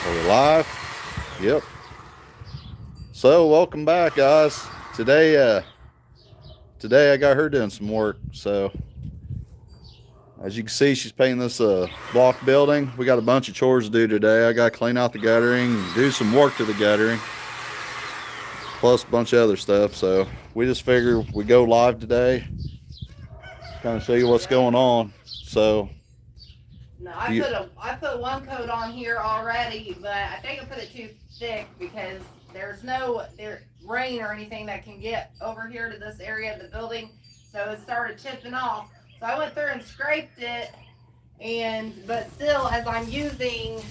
Are we live? Yep. So welcome back, guys. Today I got her doing some work. So as you can see, she's painting this block building. We got a bunch of chores to do today. I got to clean out the guttering, do some work to the guttering, plus a bunch of other stuff. So we just figure we go live today, kind of show you what's going on. So No, I put one coat on here already, but I think I put it too thick because there's no rain or anything that can get over here to this area of the building, so it started chipping off. So I went through and scraped it, but still, as I'm using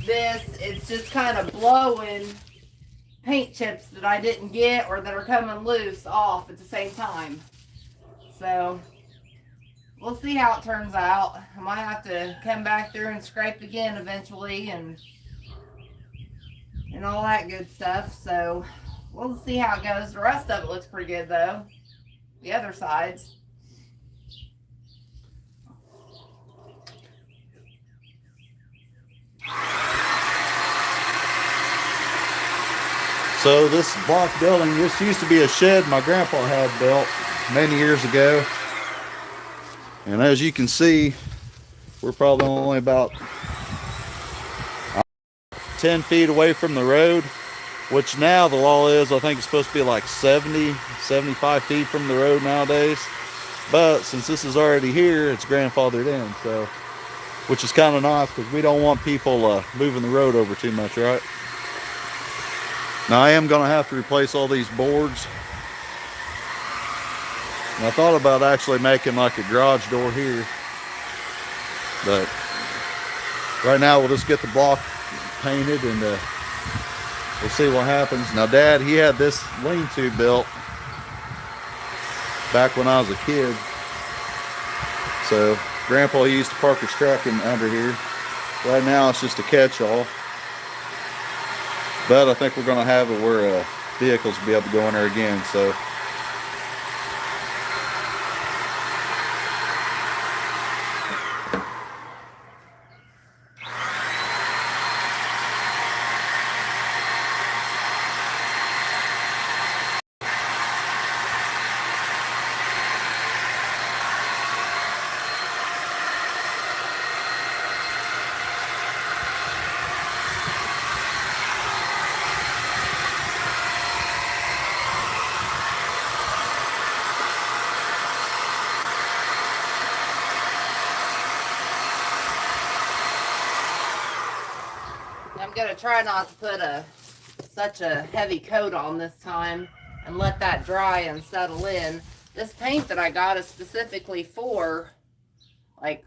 this, it's just kind of blowing paint chips that I didn't get or that are coming loose off at the same time. So we'll see how it turns out. I might have to come back through and scrape again eventually and all that good stuff. So we'll see how it goes. The rest of it looks pretty good though. The other sides. So this block building, this used to be a shed my grandpa had built many years ago. And as you can see, we're probably only about 10 feet away from the road, which now the law is, I think it's supposed to be like 70, 75 feet from the road nowadays. But since this is already here, it's grandfathered in, so, which is kind of nice because we don't want people moving the road over too much, right? Now I am going to have to replace all these boards. And I thought about actually making like a garage door here, but right now we'll just get the block painted and we'll see what happens. Now Dad, he had this lean-to built back when I was a kid. So Grandpa used to park his truck in under here. Right now it's just a catch-all. But I think we're going to have it where vehicles will be able to go in there again. So I'm gonna try not to put such a heavy coat on this time and let that dry and settle in. This paint that I got is specifically for like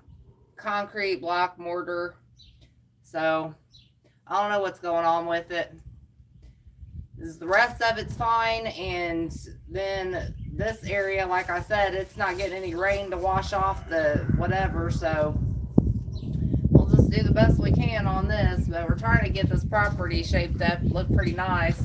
concrete block mortar. So I don't know what's going on with it. The rest of it's fine, and then this area, like I said, it's not getting any rain to wash off the whatever, so we'll just do the best we can on this. But we're trying to get this property shaped up, look pretty nice.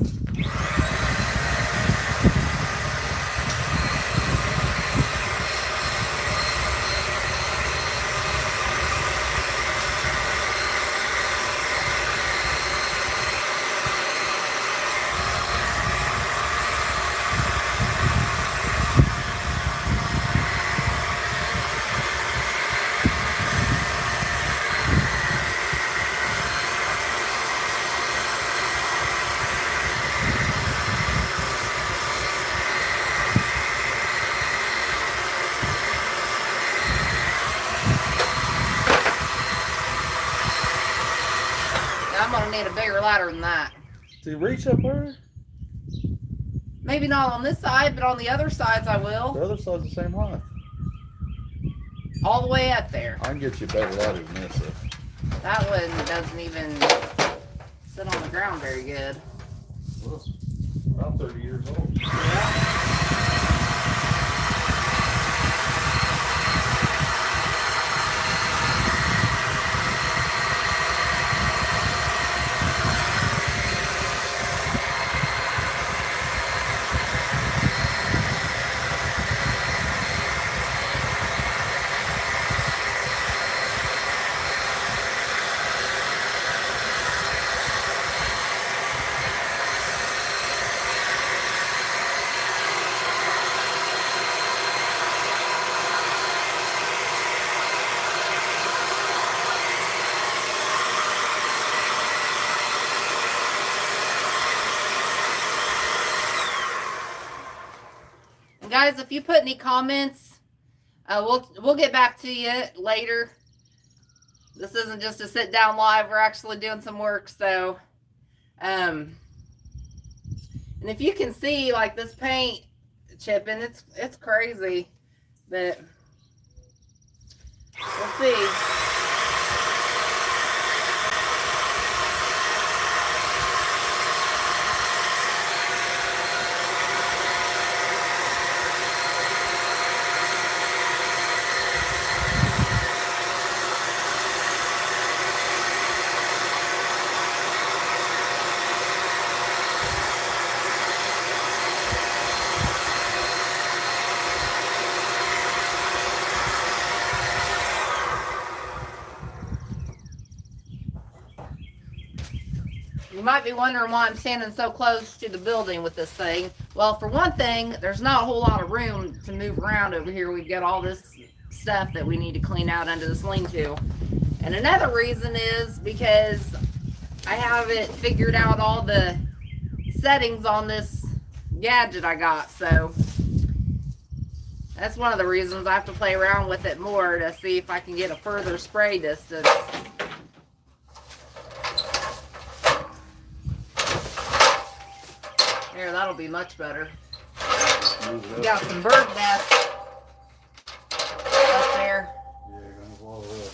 I'm gonna need a bigger ladder than that. do you reach up there? Maybe not on this side, but on the other sides I The will. other side's the same height. All the way up there. I can get you a better ladder than this. That one doesn't even sit on the ground very good. Well, about 30 years old. Yeah. guys, if you put any comments, we'll get back to you later. This isn't just a sit down live. We're actually doing some work. So, and if you can see like this paint chipping, it's crazy, but we'll see. You might be wondering why I'm standing so close to the building with this thing. Well, for one thing, there's not a whole lot of room to move around over here. We've got all this stuff that we need to clean out under this lean-to. And another reason is because I haven't figured out all the settings on this gadget I got. So that's one of the reasons I have to play around with it more to see if I can get a further spray distance. Here, that'll be much better. We got some bird nests up there. Yeah, gonna blow it up.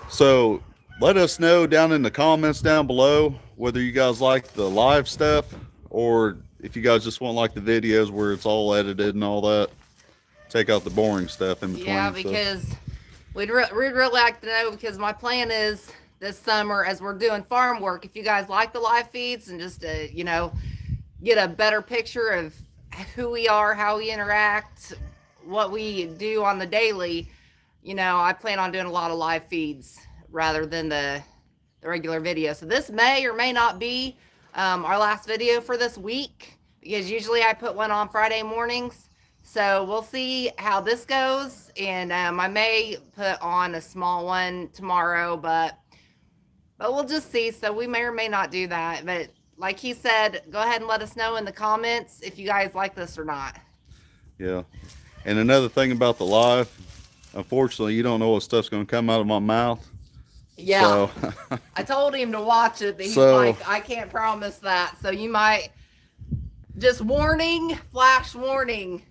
So let us know down in the comments down below whether you guys like the live stuff or if you guys just want like the videos where it's all edited and all that. Take out the boring stuff in between. Yeah, because we'd really like to know, because my plan is this summer as we're doing farm work, if you guys like the live feeds and just to, you know, get a better picture of who we are, how we interact, what we do on the daily, you know, I plan on doing a lot of live feeds rather than the regular video. So this may or may not be our last video for this week, because usually I put one on Friday mornings. So we'll see how this goes, and I may put on a small one tomorrow, but we'll just see. So we may or may not do that, but like he said, go ahead and let us know in the comments if you guys like this or not. Yeah. And another thing about the live, unfortunately, you don't know what stuff's going to come out of my mouth. Yeah. So, I told him to watch it, but he's So- like, I can't promise that. So you might, just warning, flash warning.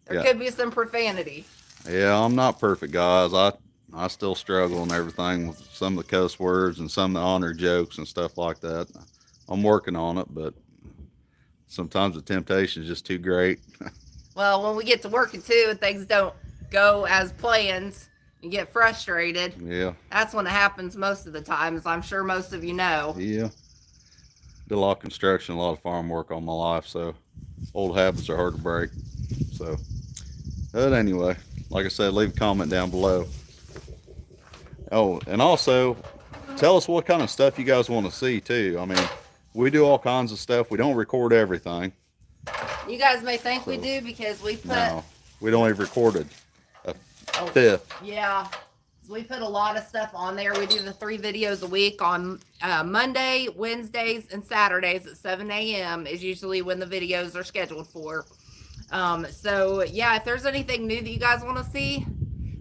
There Yeah. could be some profanity. Yeah, I'm not perfect, guys. I still struggle and everything with some of the cuss words and some of the honor jokes and stuff like that. I'm working on it, but sometimes the temptation is just too great. Well, when we get to working too and things don't go as planned, you get frustrated. Yeah, That's when it happens most of the times. I'm sure most of you know. yeah. Did a lot of construction, a lot of farm work all my life, so old habits are hard to break. So, but anyway, like I said, leave a comment down below. Oh, and also tell us what kind of stuff you guys want to see too. I mean, we do all kinds of stuff. We don't record everything. You guys may think we So, do because we put No, we don't even record a oh, fifth. yeah. We put a lot of stuff on there. We do the 3 videos a week on Monday, Wednesdays, and Saturdays at 7 a.m. is usually when the videos are scheduled for. So yeah, if there's anything new that you guys want to see,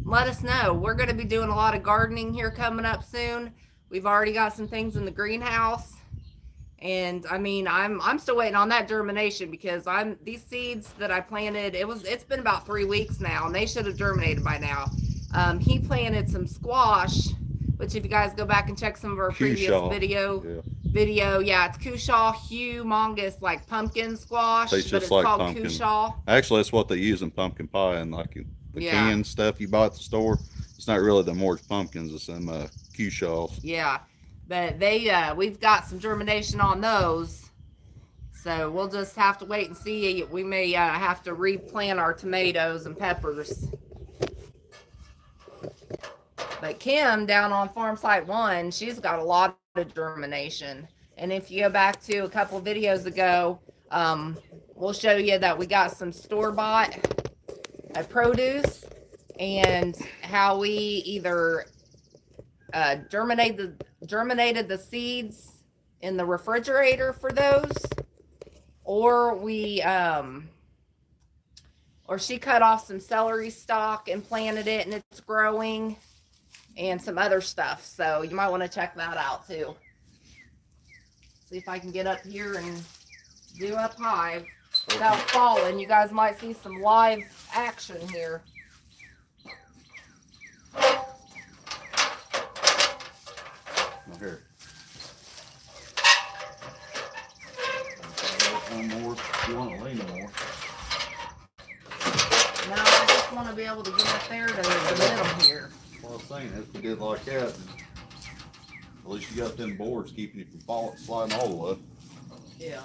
let us know. We're going to be doing a lot of gardening here coming up soon. We've already got some things in the greenhouse. And I mean, I'm still waiting on that germination because these seeds that I planted, it's been about 3 weeks now and they should have germinated by now. He planted some squash, which if you guys go back and check some of our previous video, yeah, it's Cushaw humongous, like pumpkin squash, Tastes but just it's like called pumpkin. Cushaw. Actually, that's what they use in pumpkin pie and like the Yeah. canned stuff you buy at the store. It's not really the Morge pumpkins, it's them Cushaws. Yeah, but we've got some germination on those. So we'll just have to wait and see. We may have to replant our tomatoes and peppers. But Kim down on Farm Site 1, she's got a lot of germination. And if you go back to a couple of videos ago, we'll show you that we got some store-bought produce and how we either germinated the seeds in the refrigerator for those, or or she cut off some celery stalk and planted it and it's growing, and some other stuff. So you might want to check that out too. See if I can get up here and do up high without falling. You guys might see some live action here. Here. One more if you want to lean more. No, I just want to be able to get up there to the middle here. Well, I was saying, if we did like that, at least you got them boards keeping you from falling, sliding all the way. Yeah.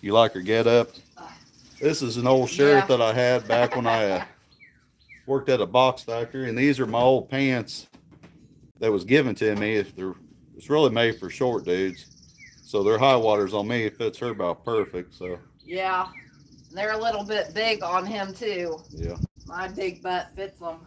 You like her get up? This is an old shirt that I had back when I worked at a box factory, and these are my old pants that was given to me. It's really made for short dudes, so they're high waters on me. It fits her about perfect. So yeah, they're a little bit big on him too. Yeah, my big butt fits them.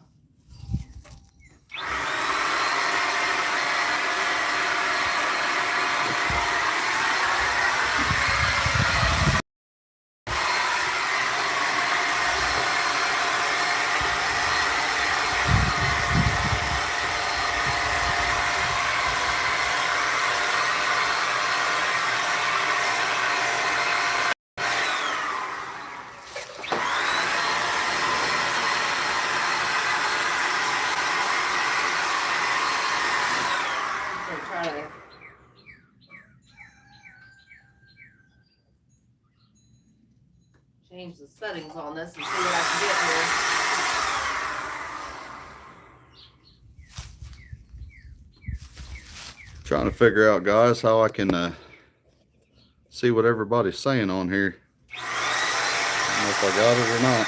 Change the settings on this and see what I can get here. trying to figure out, guys, how I can see what everybody's saying on here. I don't know if I got it or not.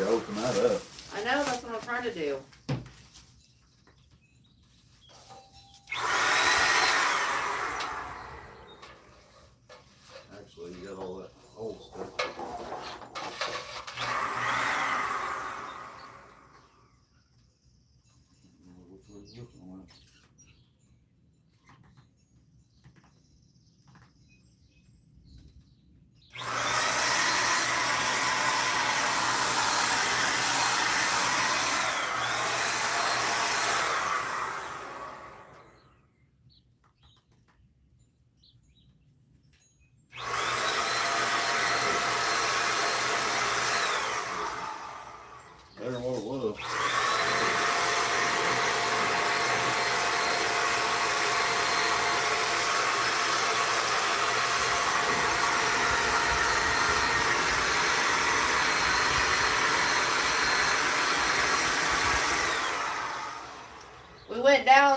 Open that up. I know, that's what I'm trying to do. Actually, you got all that old stuff.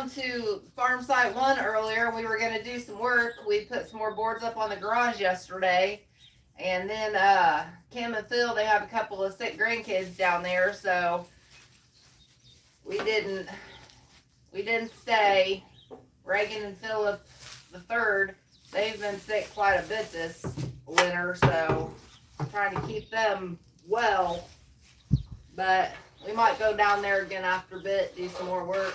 down to farm site 1 earlier. We were going to do some work. We put some more boards up on the garage yesterday. And then Kim and Phil, they have a couple of sick grandkids down there, so we didn't stay. Reagan and Philip the third, they've been sick quite a bit this winter, so I'm trying to keep them well. But we might go down there again after a bit, do some more work.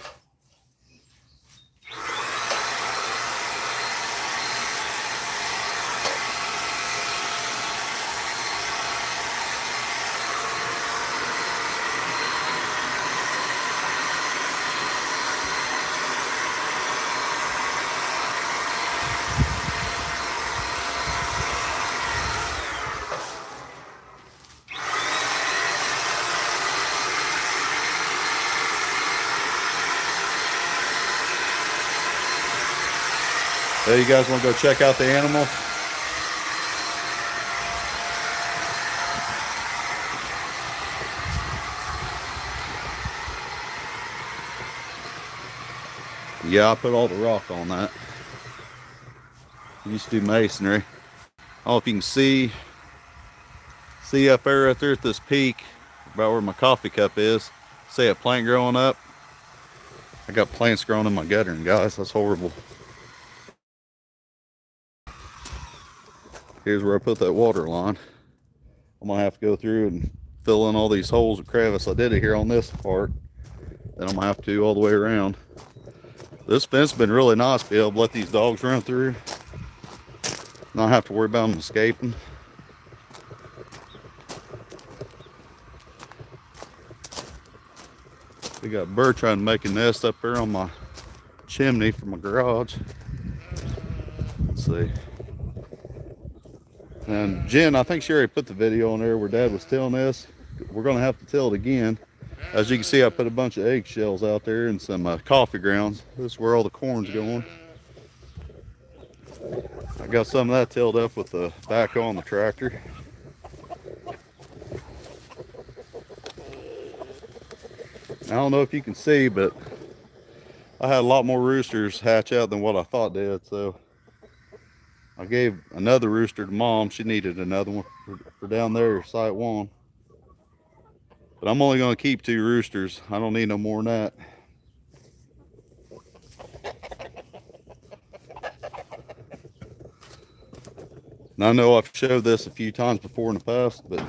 Hey, you guys want to go check out the animal? Yeah, I put all the rock on that. I used to do masonry. I don't know if you can see up there right there at this peak, about where my coffee cup is. See a plant growing up? I got plants growing in my guttering, guys. That's horrible. Here's where I put that water line. I'm gonna have to go through and fill in all these holes and crevice. I did it here on this part. Then I'm gonna have to do all the way around. This fence has been really nice to be able to let these dogs run through. Not have to worry about them escaping. We got a bird trying to make a nest up there on my chimney for my garage. Let's see. And Jen, I think she already put the video on there where Dad was tilling this. We're gonna have to till it again. As you can see, I put a bunch of eggshells out there and some coffee grounds. This is where all the corn's going. I got some of that tilled up with the backhoe on the tractor. I don't know if you can see, but I had a lot more roosters hatch out than what I thought did, so I gave another rooster to Mom. She needed another one for down there, site 1. But I'm only going to keep 2 roosters. I don't need no more than that. Now, I know I've showed this a few times before in the past, but I'll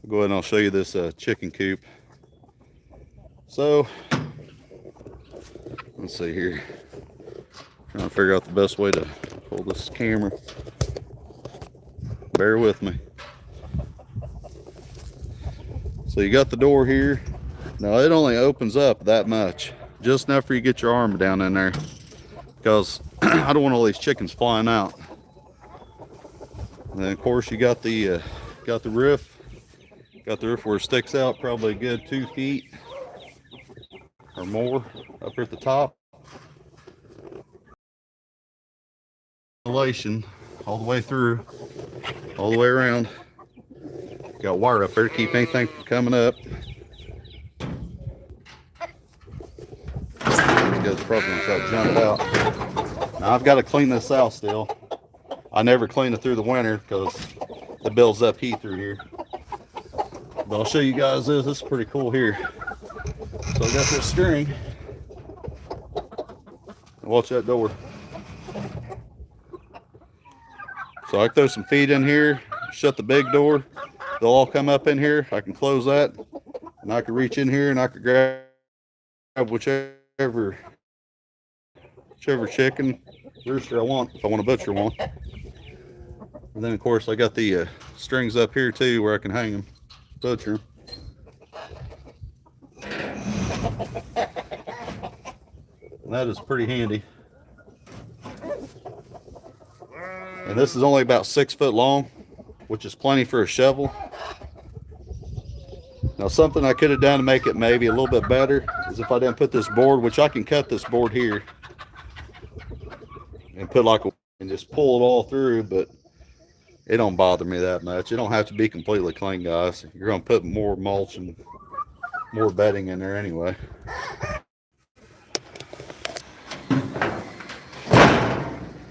go ahead and I'll show you this chicken coop. So, let's see here. Trying to figure out the best way to pull this camera. Bear with me. So you got the door here. Now it only opens up that much, just enough for you to get your arm down in there, because I don't want all these chickens flying out. And then of course you got the roof. Got the roof where it sticks out probably a good 2 feet or more up here at the top. Insulation all the way through, all the way around. Got wire up there to keep anything from coming up. These guys are probably gonna try to jump out. Now I've got to clean this out still. I never clean it through the winter because it builds up heat through here. But I'll show you guys this. This is pretty cool here. So I got this string. Watch that door. So I can throw some feed in here, shut the big door. They'll all come up in here. I can close that, and I can reach in here and I can grab whichever chicken, rooster I want, if I want to butcher one. And then of course I got the strings up here too where I can hang them, butcher them. And that is pretty handy. And this is only about 6 foot long, which is plenty for a shovel. Now something I could have done to make it maybe a little bit better is if I didn't put this board, which I can cut this board here and put and just pull it all through, but it don't bother me that much. It don't have to be completely clean, guys. You're gonna put more mulch and more bedding in there anyway.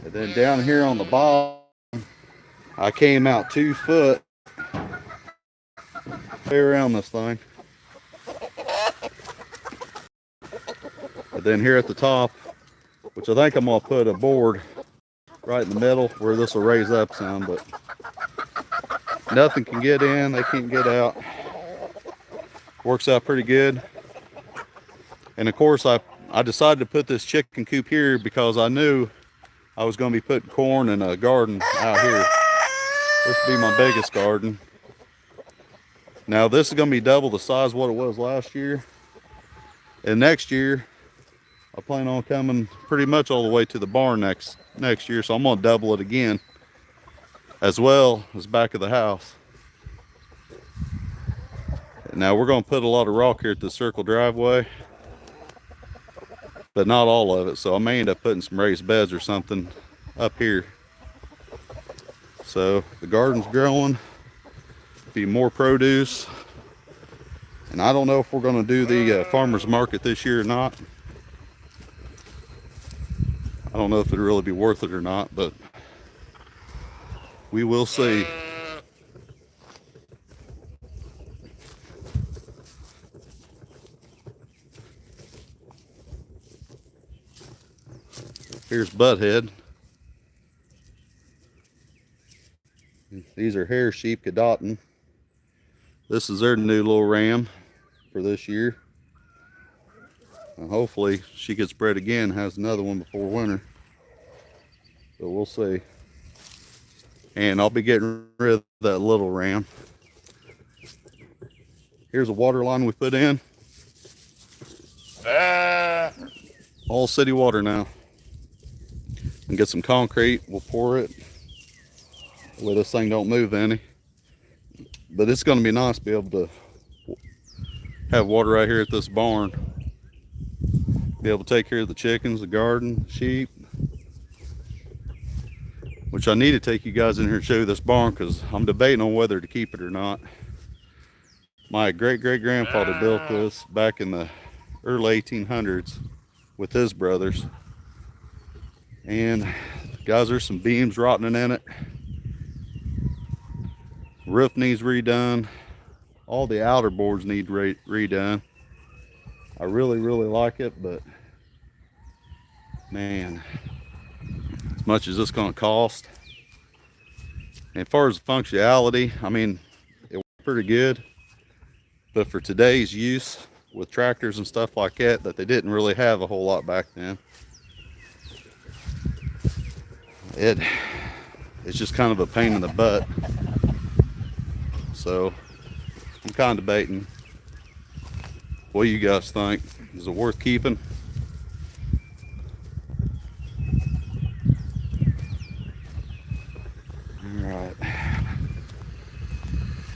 And then down here on the bottom, I came out 2 foot way around this thing. And then here at the top, which I think I'm gonna put a board right in the middle where this will raise up some, but nothing can get in, they can't get out. Works out pretty good. And of course I decided to put this chicken coop here because I knew I was going to be putting corn in a garden out here. This will be my biggest garden. Now this is going to be double the size of what it was last year. And next year, I plan on coming pretty much all the way to the barn next year. So I'm going to double it again, as well as back of the house. Now we're going to put a lot of rock here at the circle driveway, but not all of it. So I may end up putting some raised beds or something up here. So the garden's growing, be more produce. And I don't know if we're going to do the farmer's market this year or not. I don't know if it'll really be worth it or not, but we will see. Here's Butthead. These are hair sheep, Cadotton. This is their new little ram for this year. And hopefully she gets bred again, has another one before winter. So we'll see. And I'll be getting rid of that little ram. Here's a water line we put in. All city water now. And get some concrete, we'll pour it where this thing don't move any. But it's going to be nice to be able to have water right here at this barn. Be able to take care of the chickens, the garden, sheep. Which I need to take you guys in here and show you this barn, because I'm debating on whether to keep it or not. My great-great-grandfather built this back in the early 1800s with his brothers. And guys, there's some beams rotting in it. Roof needs redone. All the outer boards need redone. I really like it, but man, as much as this gonna cost. And as far as the functionality, I mean, it works pretty good, but for today's use with tractors and stuff like that they didn't really have a whole lot back then, it's just kind of a pain in the butt. So I'm kind of debating. What do you guys think? Is it worth keeping? All right.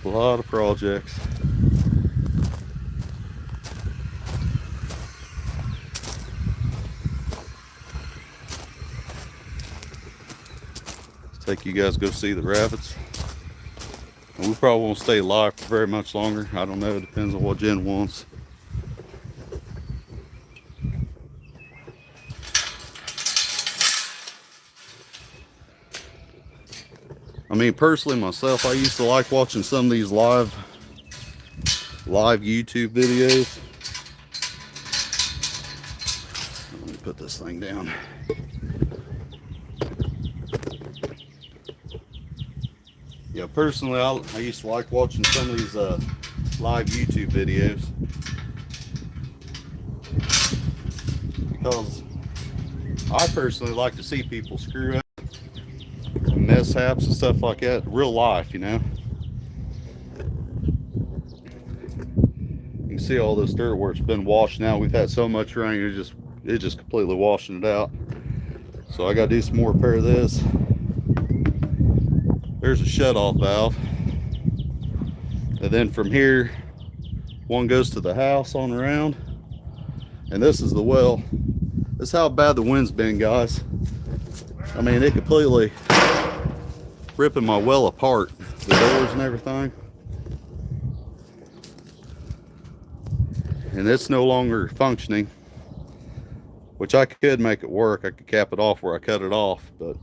A lot of projects. Let's take you guys to go see the rabbits. And we probably won't stay live for very much longer. I don't know. It depends on what Jen wants. I mean, personally, myself, I used to like watching some of these live YouTube videos. Let me put this thing down. Yeah, personally, I used to like watching some of these live YouTube videos because I personally like to see people screw up, mishaps and stuff like that, real life, you know. You can see all this dirt where it's been washed now. We've had so much rain, it's just completely washing it out. So I got to do some more repair of this. There's a shut-off valve. And then from here, one goes to the house on around. And this is the well. This is how bad the wind's been, guys. I mean, it completely ripping my well apart. The doors and everything. And it's no longer functioning. which I could make it work. I could cap it off where I cut it off, but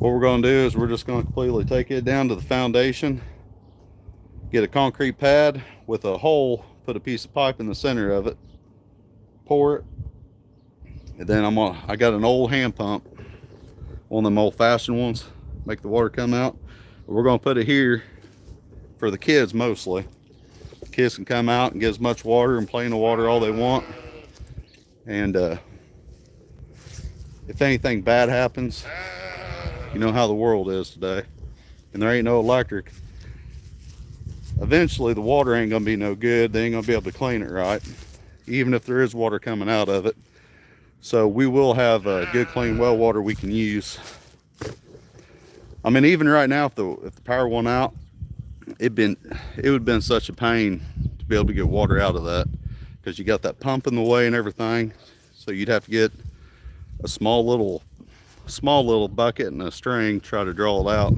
what we're going to do is we're just going to completely take it down to the foundation, get a concrete pad with a hole, put a piece of pipe in the center of it, pour it, and then I got an old hand pump, one of them old-fashioned ones, make the water come out. We're going to put it here for the kids mostly. Kids can come out and get as much water and play in the water all they want. And if anything bad happens, you know how the world is today, and there ain't no electric. Eventually the water ain't gonna be no good. They ain't gonna be able to clean it right, even if there is water coming out of it. So we will have good clean well water we can use. I mean, even right now, if the power went out, it would have been such a pain to be able to get water out of that, because you got that pump in the way and everything. So you'd have to get a small little bucket and a string, try to draw it out.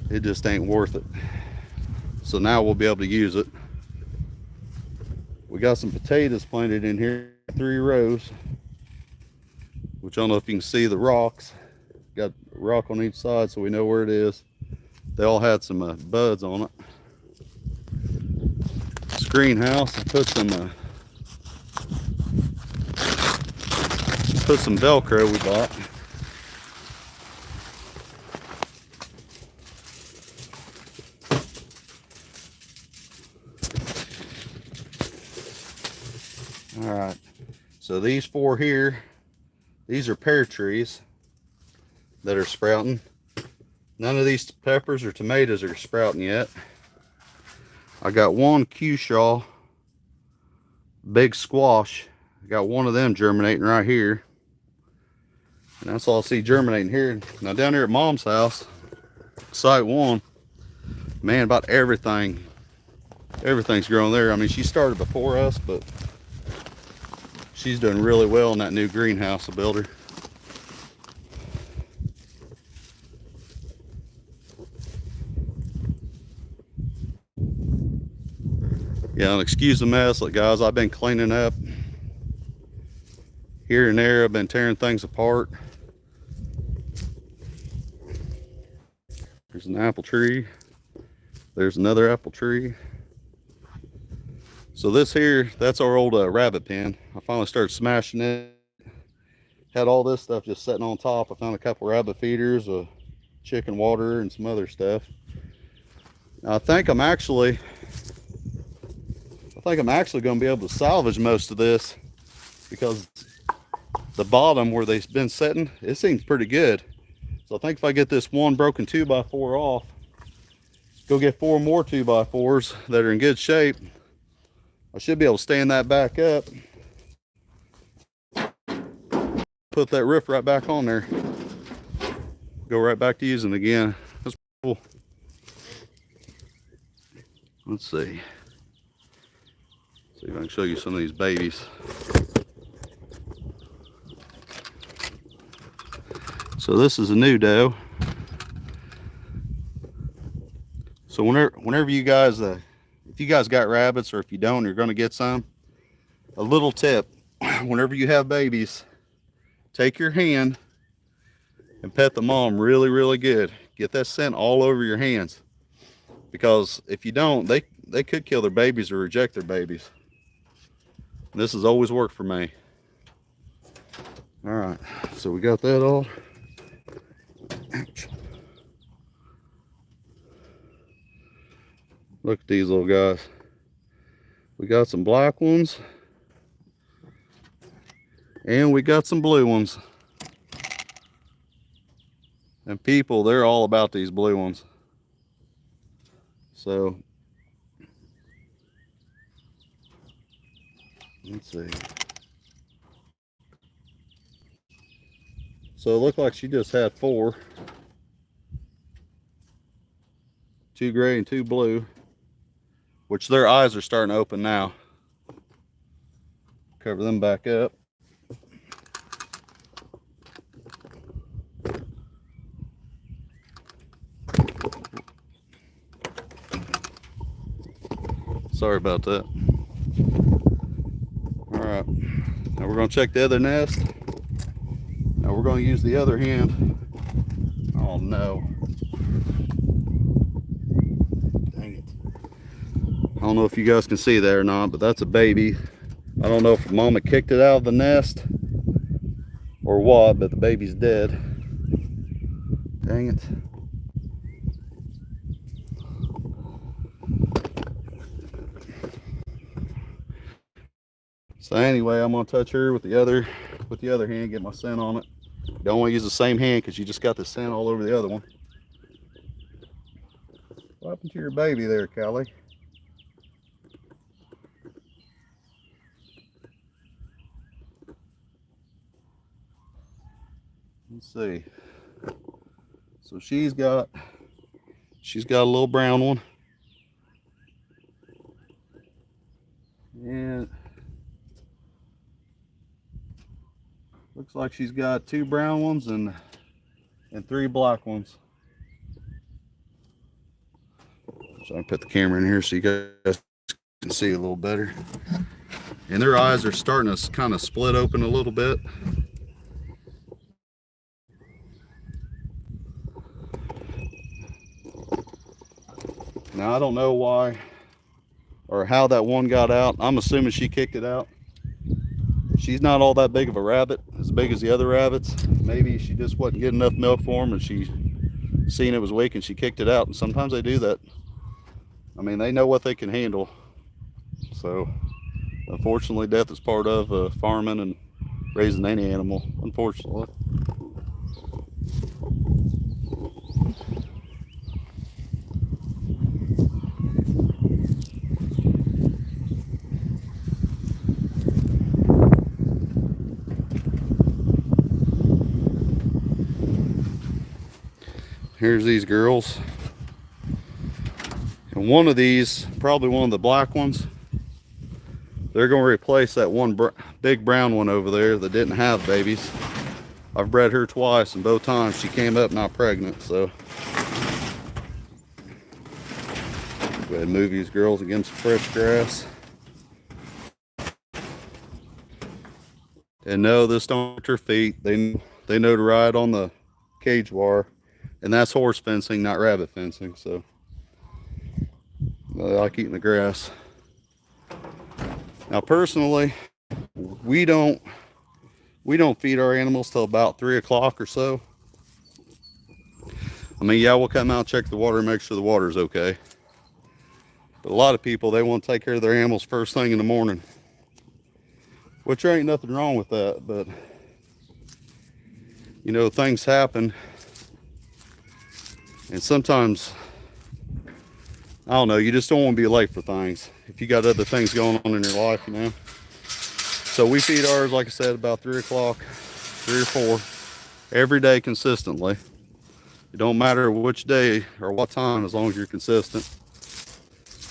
It just ain't worth it. So now we'll be able to use it. We got some potatoes planted in here, 3 rows, which I don't know if you can see the rocks. Got a rock on each side so we know where it is. They all had some buds on it. This greenhouse, I put some Velcro we bought. All right, so these 4 here, these are pear trees that are sprouting. None of these peppers or tomatoes are sprouting yet. I got one Cushaw big squash. I got one of them germinating right here. And that's all I see germinating here. Now down here at Mom's house, site 1, man, about everything's growing there. I mean, she started before us, but she's doing really well in that new greenhouse I built her. Yeah, and excuse the mess, like guys, I've been cleaning up here and there. I've been tearing things apart. There's an apple tree. There's another apple tree. So this here, that's our old rabbit pen. I finally started smashing it. Had all this stuff just sitting on top. I found a couple rabbit feeders, a chicken water, and some other stuff. Now, I think I'm actually going to be able to salvage most of this, because the bottom where they've been sitting, it seems pretty good. So I think if I get this one broken 2x4 off, go get 4 more 2x4s that are in good shape, I should be able to stand that back up, put that roof right back on there, go right back to using it again. That's cool. Let's see if I can show you some of these babies. So this is a new doe. So whenever you guys, if you guys got rabbits, or if you don't, you're going to get some, a little tip: whenever you have babies, take your hand and pet the mom really, really good. Get that scent all over your hands, because if you don't, they could kill their babies or reject their babies. This has always worked for me. All right, so we got that all. Ouch. Look at these little guys. We got some black ones, and we got some blue ones. And people, they're all about these blue ones. So let's see. So it looked like she just had 4. 2 gray and 2 blue, which their eyes are starting to open now. Cover them back up. Sorry about that. Now we're going to check the other nest. Now we're going to use the other hand. Oh no. Dang it. I don't know if you guys can see that or not, but that's a baby. I don't know if mama kicked it out of the nest or what, but the baby's dead. Dang it. So anyway, I'm gonna touch her with the other hand, get my scent on it. Don't want to use the same hand because you just got the scent all over the other one. What happened to your baby there, Callie? Let's see. So she's got a little brown one. And looks like she's got 2 brown ones and 3 black ones. So I put the camera in here so you guys can see a little better. And their eyes are starting to kind of split open a little bit. Now I don't know why or how that one got out. I'm assuming she kicked it out. She's not all that big of a rabbit, as big as the other rabbits. Maybe she just wasn't getting enough milk for them and she seen it was weak and she kicked it out. And sometimes they do that. I mean, they know what they can handle. So unfortunately, death is part of farming and raising any animal, unfortunately. Here's these girls. And one of these, probably one of the black ones, they're going to replace that one big brown one over there that didn't have babies. I've bred her twice and both times she came up not pregnant, so. Go ahead and move these girls and give them some fresh grass. And no, this don't hurt her feet. They know to ride on the cage wire. And that's horse fencing, not rabbit fencing, so they like eating the grass. Now personally, we don't feed our animals till about 3 o'clock or so. I mean, yeah, we'll come out and check the water and make sure the water's okay. But a lot of people, they want to take care of their animals first thing in the morning. Which there ain't nothing wrong with that, but you know, things happen. And sometimes, I don't know, you just don't want to be late for things. If you got other things going on in your life, you know. So we feed ours, like I said, about 3 o'clock, 3 or 4, every day consistently. It don't matter which day or what time, as long as you're consistent.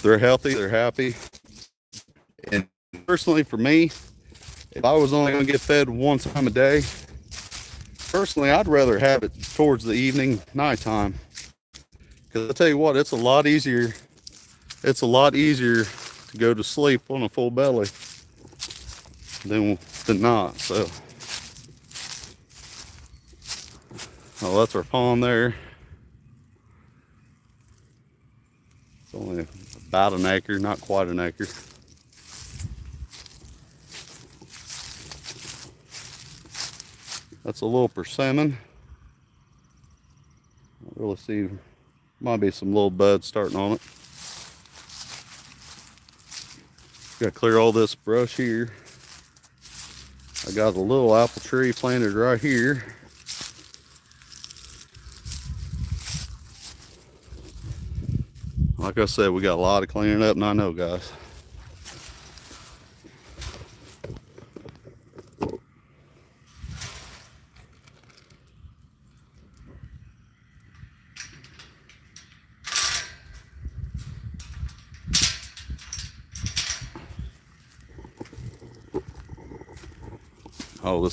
They're healthy, they're happy. And personally for me, if I was only going to get fed one time a day, personally, I'd rather have it towards the evening, nighttime. Because I tell you what, it's a lot easier to go to sleep on a full belly than not. So, oh, that's our pond there. It's only about an acre, not quite an acre. That's a little persimmon. I don't really see, might be some little buds starting on it. Got to clear all this brush here. I got a little apple tree planted right here. Like I said, we got a lot of cleaning up, and I know, guys.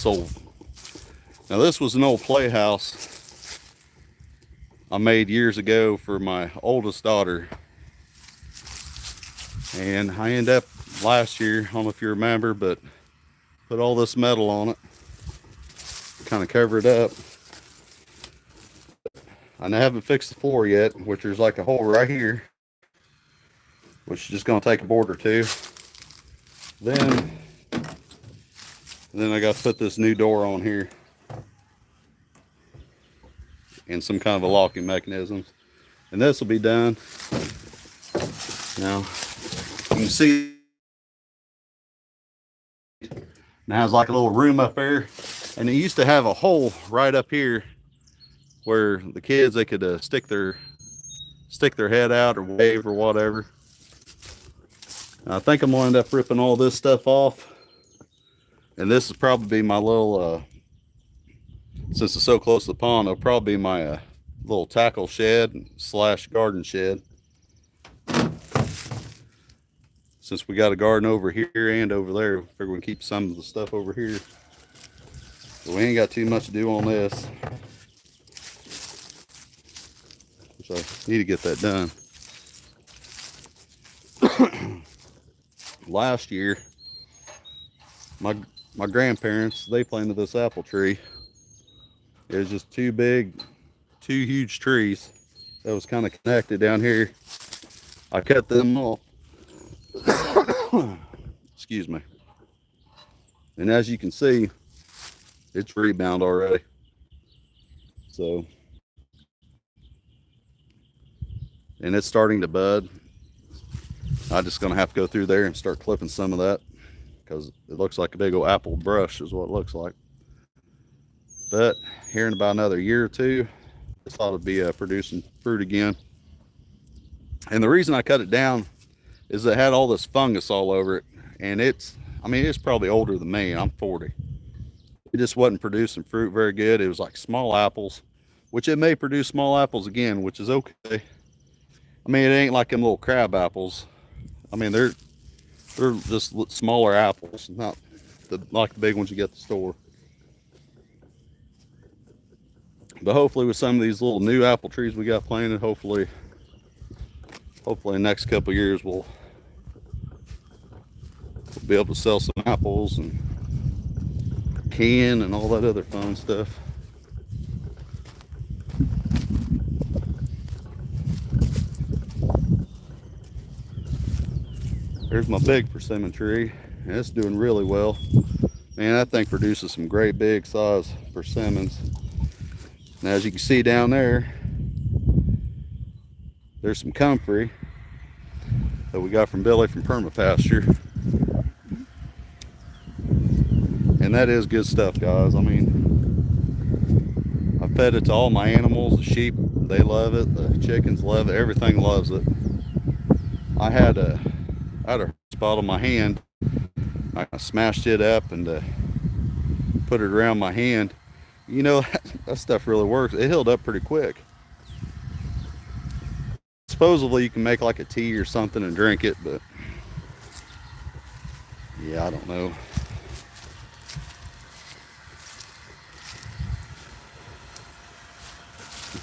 Oh, now this was an old playhouse I made years ago for my oldest daughter. And I ended up last year, I don't know if you remember, but put all this metal on it, kind of cover it up. I haven't fixed the floor yet, which there's like a hole right here, which is just going to take a board or two. Then I got to put this new door on here and some kind of a locking mechanism, and this will be done. Now you can see it has like a little room up there, and it used to have a hole right up here where the kids, they could stick their head out or wave or whatever. I think I'm gonna end up ripping all this stuff off, and this is probably my little since it's so close to the pond, it'll probably be my little tackle shed slash garden shed, since we got a garden over here and over there. I figure we can keep some of the stuff over here, but we ain't got too much to do on this, which I need to get that done. Last year, my grandparents, they planted this apple tree. It was just two huge trees that was kind of connected down here. I cut them off. Excuse me. And as you can see, it's rebound already. So, and it's starting to bud. I'm just gonna have to go through there and start clipping some of that, because it looks like a big old apple brush is what it looks like. But here in about another year or two, this ought to be producing fruit again. And the reason I cut it down is it had all this fungus all over it, and it's probably older than me, and I'm 40. It just wasn't producing fruit very good. It was like small apples, which it may produce small apples again, which is okay. I mean, it ain't like them little crab apples. I mean, they're just smaller apples, not like the big ones you get at the store. But hopefully with some of these little new apple trees we got planted, hopefully in the next couple of years we'll be able to sell some apples and can and all that other fun stuff. There's my big persimmon tree, and it's doing really well. Man, that thing produces some great big size persimmons. And as you can see down there, there's some comfrey that we got from Billy from Permapasture. And that is good stuff, guys. I mean, I fed it to all my animals. The sheep, they love it. The chickens love it. Everything loves it. I had a spot on my hand. I smashed it up and put it around my hand. You know, that stuff really works. It healed up pretty quick. Supposedly you can make like a tea or something and drink it, but yeah, I don't know.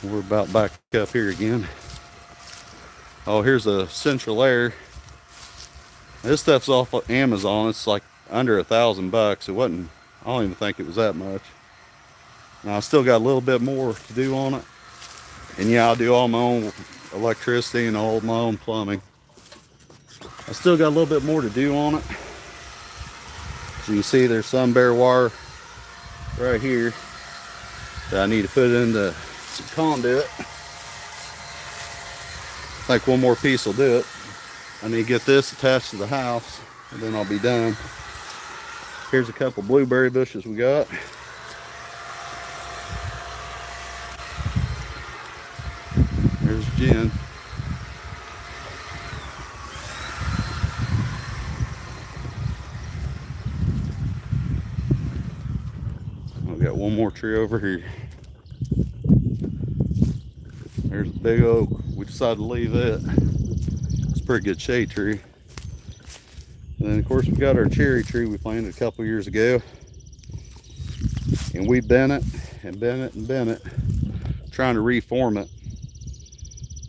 We're about back up here again. Oh, here's a Central Air. This stuff's off of Amazon. It's like under $1,000. It wasn't, I don't even think it was that much. Now I still got a little bit more to do on it. And yeah, I'll do all my own electricity and all my own plumbing. I still got a little bit more to do on it. As you can see, there's some bare wire right here that I need to put into some conduit. I think one more piece will do it. I need to get this attached to the house, and then I'll be done. Here's a couple blueberry bushes we got. There's Jen. I've got one more tree over here. There's a big oak. We decided to leave it. It's a pretty good shade tree. And then of course we got our cherry tree we planted a couple years ago. And we bent it and bent it and bent it, trying to reform it.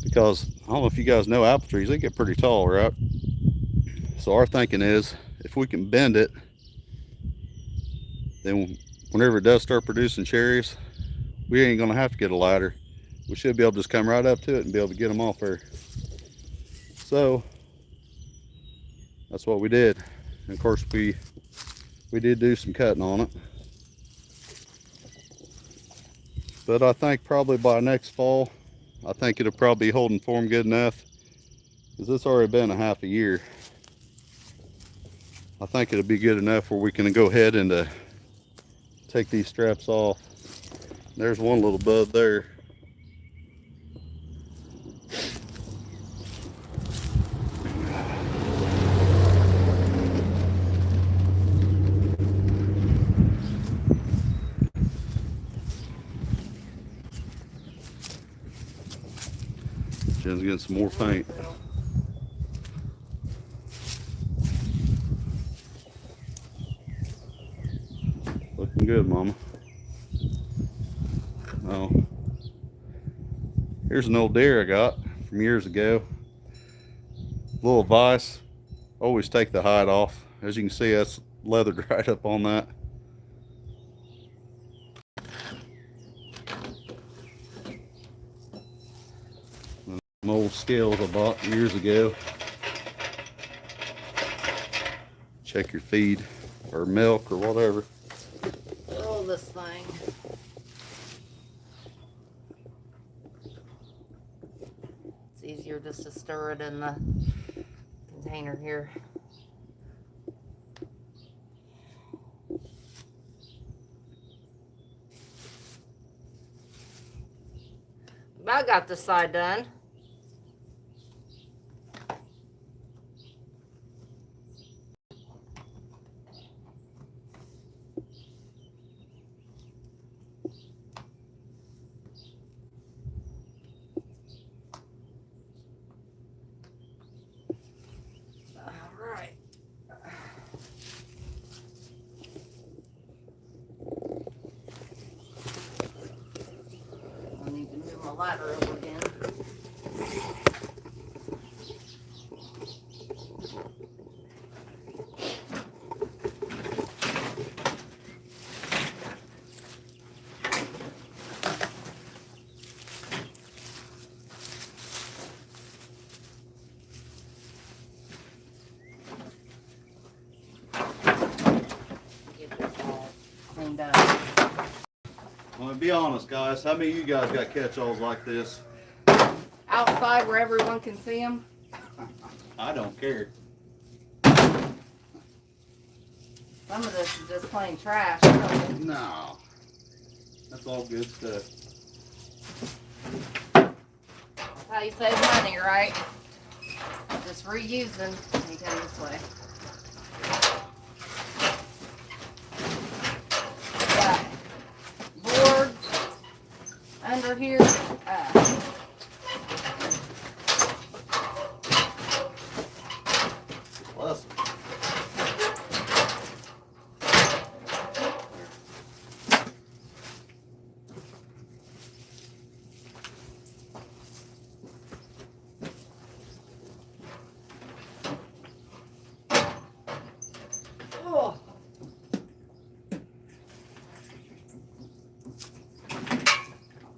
Because I don't know if you guys know apple trees, they get pretty tall, right? So our thinking is if we can bend it then whenever it does start producing cherries, we ain't gonna have to get a ladder. We should be able to just come right up to it and be able to get them off there. So that's what we did. And of course we did do some cutting on it. But I think probably by next fall, I think it'll probably be holding form good enough, because it's already been a half a year. I think it'll be good enough where we can go ahead and take these straps off. There's one little bud there. Jen's getting some more paint. Looking good, Mama. Oh, here's an old deer I got from years ago. Little advice, always take the hide off. As you can see, that's leathered right up on that. Some old scales I bought years ago. Check your feed or milk or whatever. Oh, this thing. It's easier just to stir it in the container here. About got this side done. Ladder over again. Get this all cleaned up. Well, be honest, guys. How many of you guys got catch-alls like this? Outside where everyone can see them? I don't care. Some of this is just plain trash, really. No. That's all good stuff. That's how you save money, right? Just reusing. Let me come this way. Got boards under here. Plus. Oh.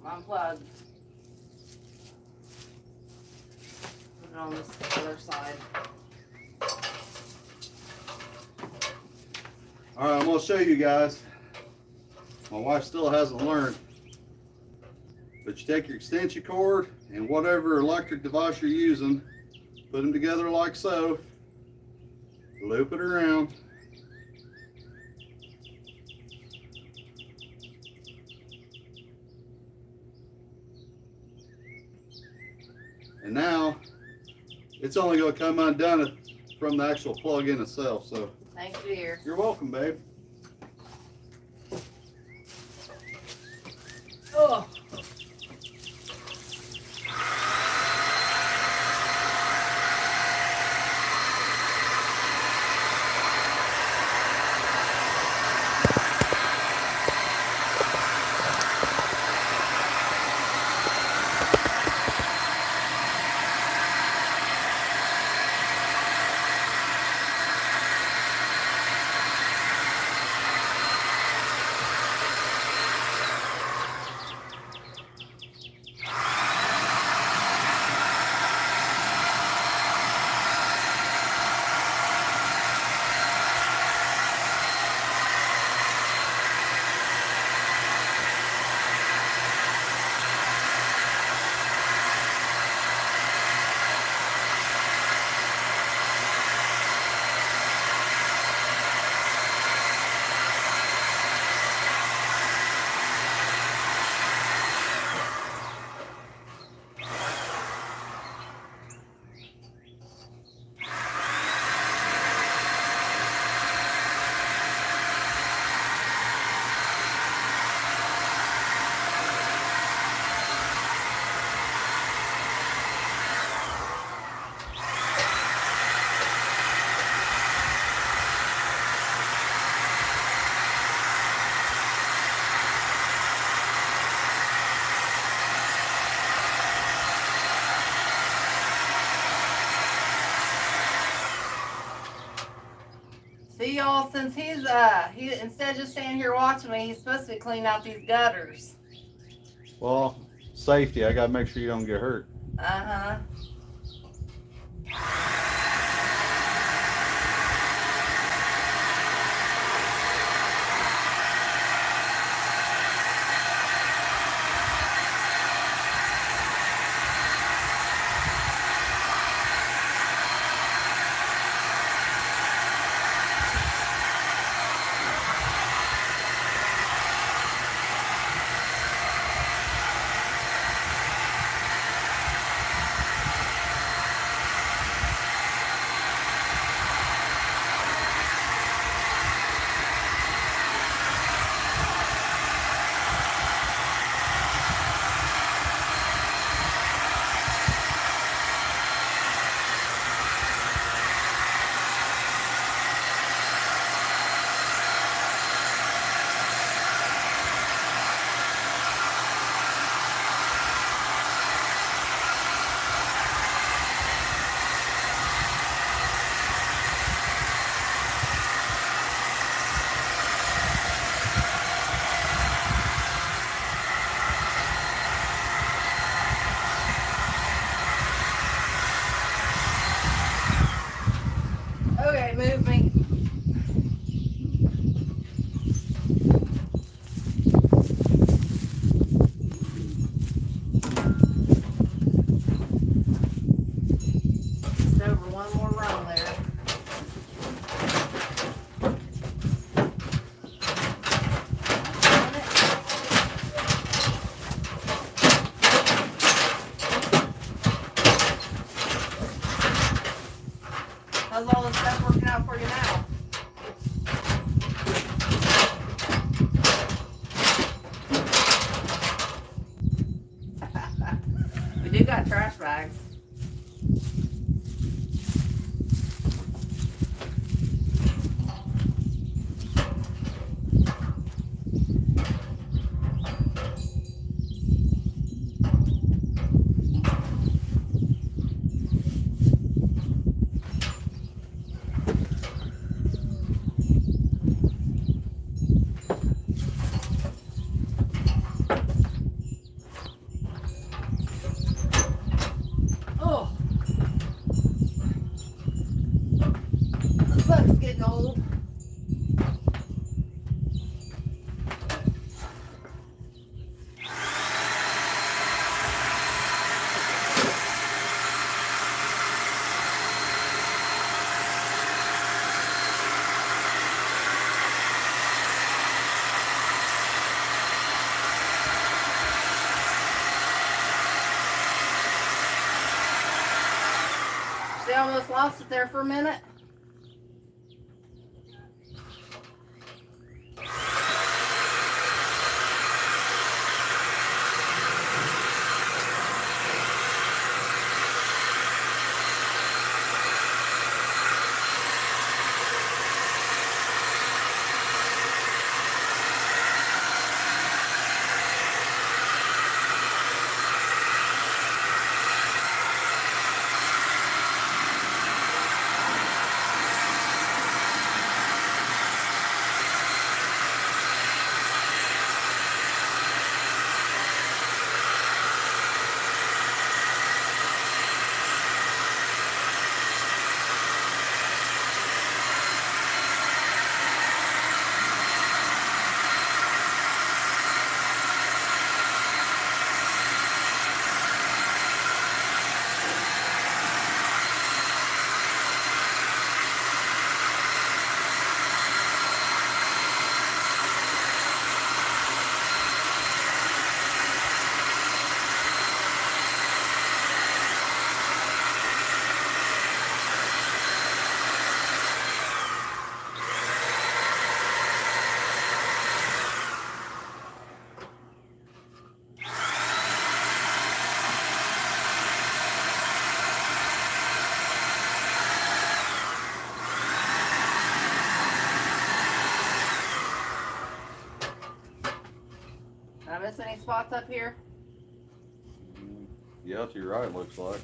Unplug. Put it on this other side. All right, I'm gonna show you guys. My wife still hasn't learned, but you take your extension cord and whatever electric device you're using, put them together like so, loop it around, and now it's only going to come undone from the actual plug-in itself. So Thank you, dear. you're welcome, babe. Oh. since he instead of just standing here watching me, he's supposed to be cleaning out these gutters. Well, safety. I gotta make sure you don't get hurt. Uh-huh. Okay, move me. Just over one more rung there. How's all this stuff working out for you now? We do got trash bags. Oh, the suck's getting old. See, I almost lost it there for a minute. Did I miss any spots up here? Yeah, to your right, looks like.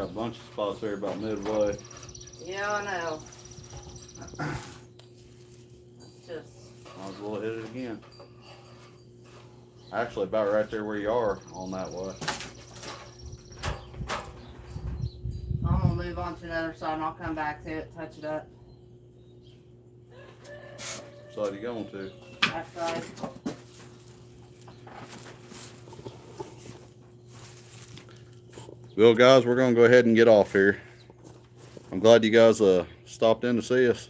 got a bunch of spots there about midway. Yeah, I know. It's just. Might as well hit it again. Actually, about right there where you are on that way. I'm gonna move on to the other side and I'll come back to it, touch it up. Which side are you going to? That side. Well, guys, we're going to go ahead and get off here. I'm glad you guys stopped in to see us.